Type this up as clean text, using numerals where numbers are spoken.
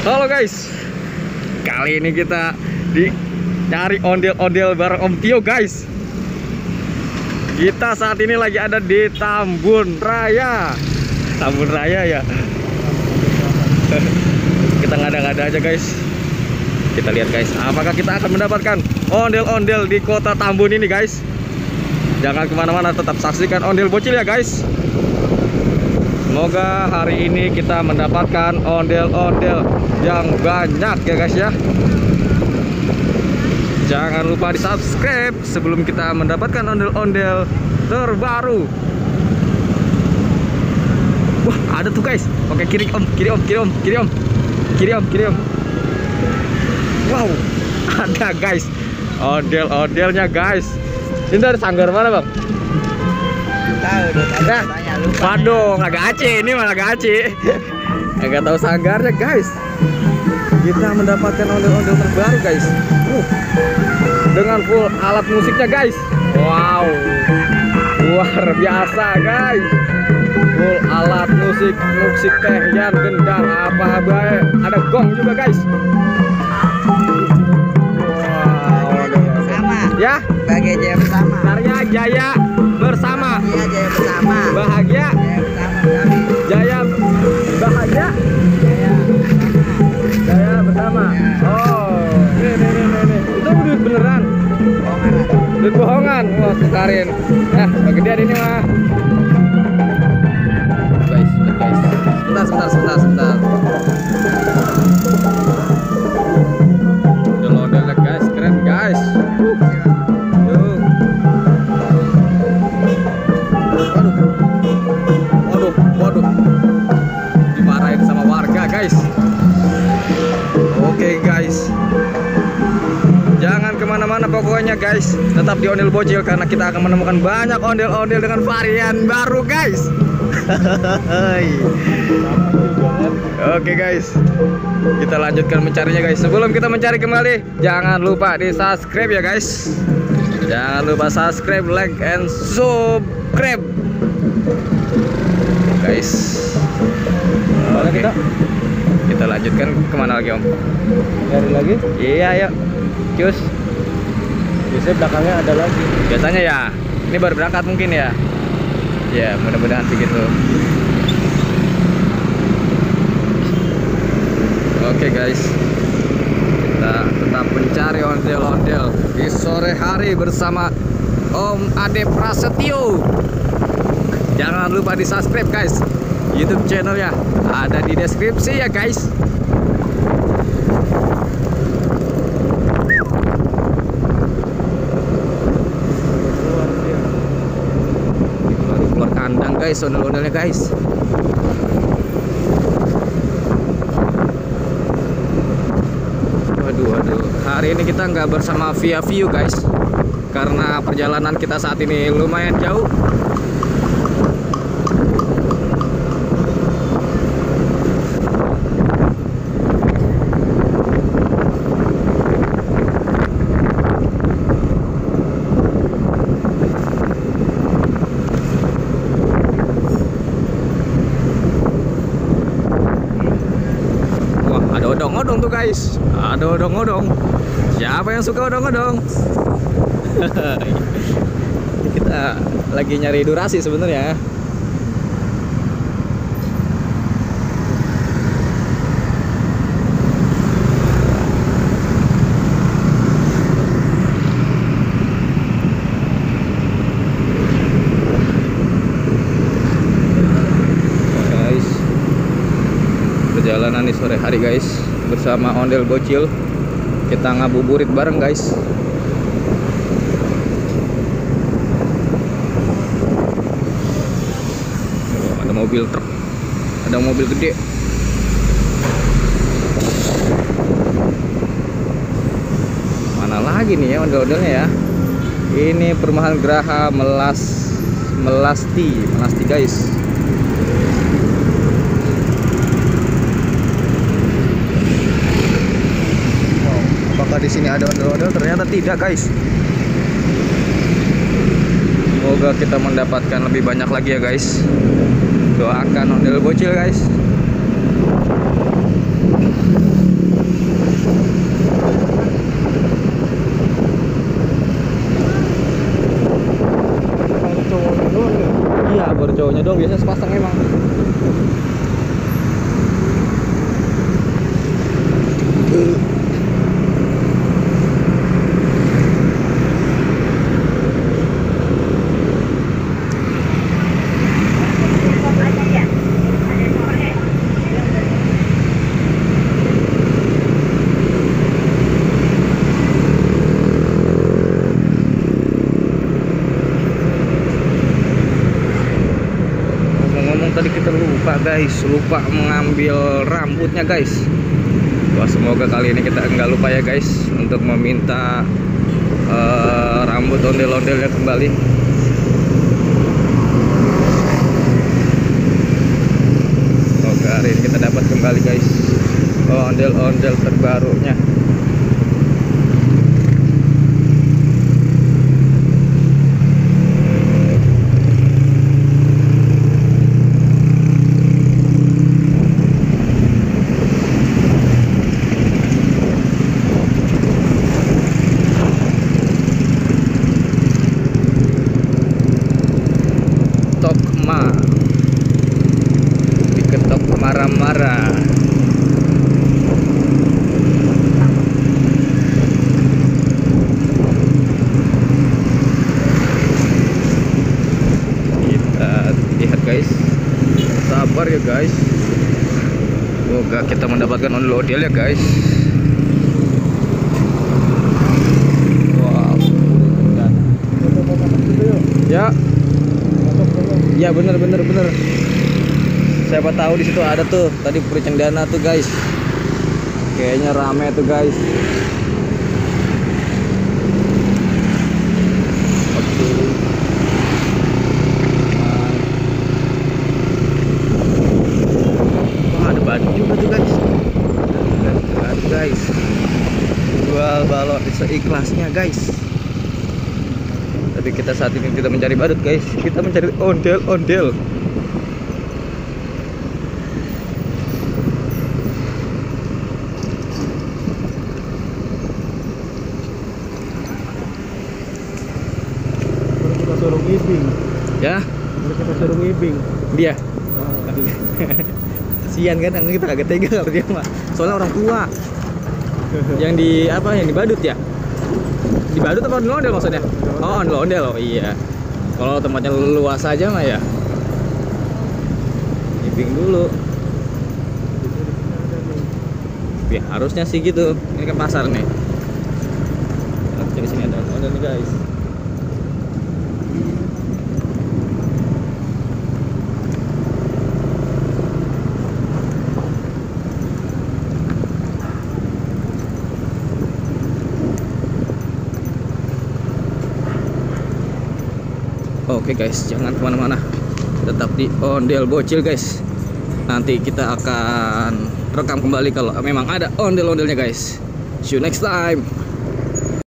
Halo guys, kali ini kita cari ondel-ondel bareng Om Tio guys. Kita saat ini lagi ada di Tambun Raya. Tambun Raya ya. Kita ngada-ngada aja guys. Kita lihat guys, apakah kita akan mendapatkan ondel-ondel di kota Tambun ini guys. Jangan kemana-mana, tetap saksikan Ondel Bocil ya guys. Semoga hari ini kita mendapatkan ondel-ondel yang banyak ya guys ya. Jangan lupa di subscribe sebelum kita mendapatkan ondel-ondel terbaru. Wah, ada tuh guys. Oke, kiri om. Wow, ada guys, ondel-ondelnya guys. Ini dari sanggar mana bang? Tahu, Waduh, agak Aceh, ini malah agak Aceh. Enggak tahu sanggarnya guys. Kita mendapatkan ondel-ondel terbaru guys. Dengan full alat musiknya guys. Wow, luar biasa guys. Full alat musik tehian, gendang, apa baik. Ada gong juga guys. Wow, sama. Ya, Bahagia jaya bersama. karya jaya bersama. Bahagia jaya bersama. Bahagia Jaya bersama. Jaya bahagia Jaya bersama. Oh, nih. Itu duit beneran. Duit bohongan. Wah, kekarin. Kegedean ini mah. Guys. Sebentar. Ondel-ondel guys, keren guys. Yuk. Waduh. Dimarahin sama warga guys. Oke guys, jangan kemana-mana pokoknya guys. Tetap di Ondel Bocil karena kita akan menemukan banyak ondel-ondel dengan varian baru guys. Oke guys, kita lanjutkan mencarinya guys. Sebelum kita mencari kembali, jangan lupa di subscribe ya guys. Jangan lupa subscribe, like, and subscribe guys. Oke, kita lanjutkan kemana lagi om? Cari lagi? Iya yuk, cus. Biasanya belakangnya ada lagi. Biasanya ya, ini baru berangkat mungkin ya. Ya mudah-mudahan begitu. Oke guys, kita tetap mencari ondel-ondel di sore hari bersama Om Ade Prasetyo. Jangan lupa di subscribe guys, YouTube channelnya ada di deskripsi ya guys. Keluar kandang guys, ondel-ondelnya guys. Waduh, hari ini kita nggak bersama Via View guys, karena perjalanan kita saat ini lumayan jauh. Ada odong-odong tuh guys, ada odong-odong. Siapa yang suka odong-odong? Kita lagi nyari durasi sebenarnya. Perjalanan di sore hari guys bersama Ondel Bocil. Kita ngabuburit bareng guys. Ada mobil truk, ada mobil gede. Mana lagi nih ya ondel-ondelnya ya? Ini perumahan Geraha Melasti guys. Apakah di sini ada ondel-ondel? Ternyata tidak guys. Semoga kita mendapatkan lebih banyak lagi ya guys. Doakan Ondel Bocil guys. guys, lupa mengambil rambutnya guys. Wah, semoga kali ini kita nggak lupa ya guys untuk meminta rambut ondel-ondelnya kembali. Semoga hari ini kita dapat kembali guys ondel-ondel terbarunya. Tokma diketok marah-marah. Kita lihat guys, sabar ya guys, semoga kita mendapatkan ondel-ondel ya guys. Wow, ya. Ya bener. Siapa tahu di situ ada tuh tadi puri cendana tuh guys. Kayaknya rame tuh guys. Oke. Wah, ada baju juga tuh guys. Ada guys. Jual balon seikhlasnya guys. Tapi kita saat ini tidak mencari badut guys, kita mencari ondel-ondel. Kita suruh ngibing. Ya, Kita suruh ngibing. dia. Kasian kan, kita kagak tega kalau dia mah. Soalnya orang tua. Yang di apa? Yang di badut ya? Di badut apa ondel-ondel maksudnya? Oh, ondel-ondel. Oh iya. Kalau tempatnya luas aja mah ya. Ngibing dulu. Ya harusnya sih gitu. Ini kan pasar nih. Jadi sini ada ondel nih guys. Oke guys, jangan kemana-mana, tetap di Ondel Bocil guys. Nanti kita akan rekam kembali kalau memang ada ondel-ondelnya guys. See you next time.